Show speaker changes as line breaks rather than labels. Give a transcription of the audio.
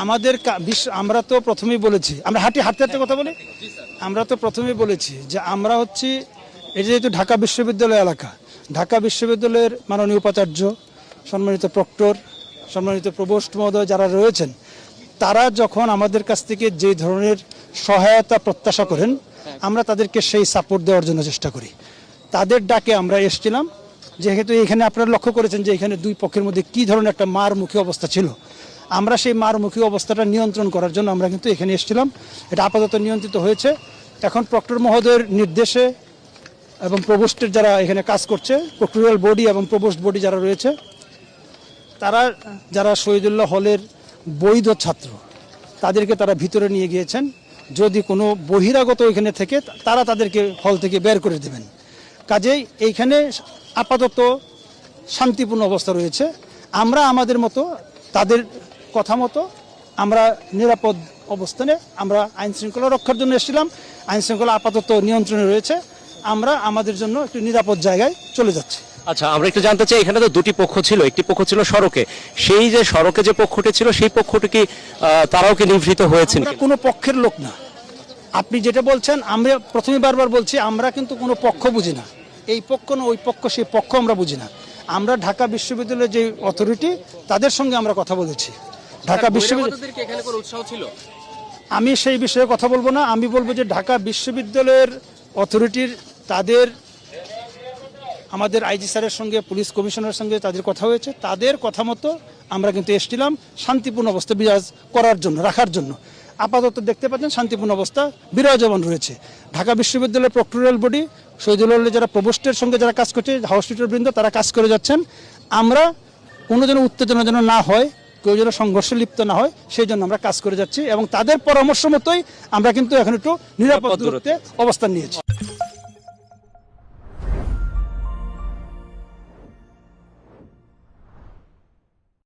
আমাদের আমরা তো প্রথমেই বলেছি, আমরা হাঁটতে হাঁটতে কথা বলি। আমরা তো প্রথমেই বলেছি যে আমরা হচ্ছি, এই যেহেতু ঢাকা বিশ্ববিদ্যালয় এলাকা, ঢাকা বিশ্ববিদ্যালয়ের মাননীয় উপাচার্য, সম্মানিত প্রক্টর, সম্মানিত প্রভোস্ট মহোদয় যারা রয়েছেন, তারা যখন আমাদের কাছ থেকে যে ধরনের সহায়তা প্রত্যাশা করেন, আমরা তাদেরকে সেই সাপোর্ট দেওয়ার জন্য চেষ্টা করি। তাদের ডাকে আমরা এসেছিলাম, যেহেতু এখানে আপনারা লক্ষ্য করেছেন যে এখানে দুই পক্ষের মধ্যে কী ধরনের একটা মারমুখী অবস্থা ছিল। আমরা সেই মারমুখী অবস্থাটা নিয়ন্ত্রণ করার জন্য আমরা কিন্তু এখানে এসেছিলাম। এটা আপাতত নিয়ন্ত্রিত হয়েছে। এখন প্রক্টর মহোদয়ের নির্দেশে এবং প্রভোস্টের যারা এখানে কাজ করছে, প্রক্টোরিয়াল বডি এবং প্রভোস্ট বডি যারা রয়েছে, তারা যারা শহীদুল্লাহ হলের বৈধ ছাত্র, তাদেরকে তারা ভিতরে নিয়ে গিয়েছেন। যদি কোনো বহিরাগত এখানে থেকে, তারা তাদেরকে হল থেকে বের করে দেবেন। কাজেই এইখানে আপাতত শান্তিপূর্ণ অবস্থা রয়েছে। আমরা আমাদের মতো, তাদের কথা মতো আমরা নিরাপদ অবস্থানে আমরা আইন শৃঙ্খলা রক্ষার জন্য এসেছিলাম। আইন শৃঙ্খলা আপাতত নিয়ন্ত্রণে রয়েছে। আমরা আমাদের জন্য একটি নিরাপদ জায়গায় চলে যাচ্ছি।
আচ্ছা, আমরা একটু জানতে চাই, এখানে তো দুটি পক্ষ ছিল, একটি পক্ষ ছিল সড়কে, সেই যে সড়কে যে পক্ষটি ছিল সেই পক্ষটি কি তারাও কি নিবৃত হয়েছেন?
কোনো পক্ষের লোক না। আপনি যেটা বলছেন, আমরা প্রথমে বারবার বলছি, আমরা কিন্তু কোনো পক্ষ বুঝি না। এই পক্ষ না ওই পক্ষ, সেই পক্ষ আমরা বুঝি না। আমরা ঢাকা বিশ্ববিদ্যালয়ের যে অথরিটি, তাদের সঙ্গে আমরা কথা বলেছি। ঢাকা বিশ্ববিদ্যালয়
উৎসাহ ছিল,
আমি সেই বিষয়ে কথা বলবো না। আমি বলবো যে ঢাকা বিশ্ববিদ্যালয়ের অথরিটির, তাদের, আমাদের আইজি স্যারের সঙ্গে, পুলিশ কমিশনারের সঙ্গে তাদের কথা হয়েছে। তাদের কথা মতো আমরা কিন্তু এসেছিলাম শান্তিপূর্ণ অবস্থা বিরাজ করার জন্য, রাখার জন্য। আপাতত দেখতে পাচ্ছেন শান্তিপূর্ণ অবস্থা বিরাজমান রয়েছে। ঢাকা বিশ্ববিদ্যালয়ের প্রক্টোরিয়াল বডি, শহীদুল্লাহ যারা প্রভোস্টের সঙ্গে যারা কাজ করছে, হাউস টিচার বৃন্দ, তারা কাজ করে যাচ্ছেন। আমরা কোনো যেন উত্তেজনা যেন না হয়, কেউ যেন সংঘর্ষে লিপ্ত না হয়, সেই জন্য আমরা কাজ করে যাচ্ছি এবং তাদের পরামর্শ মতোই আমরা কিন্তু এখন একটু নিরাপদ দূরত্বে অবস্থান নিয়েছি।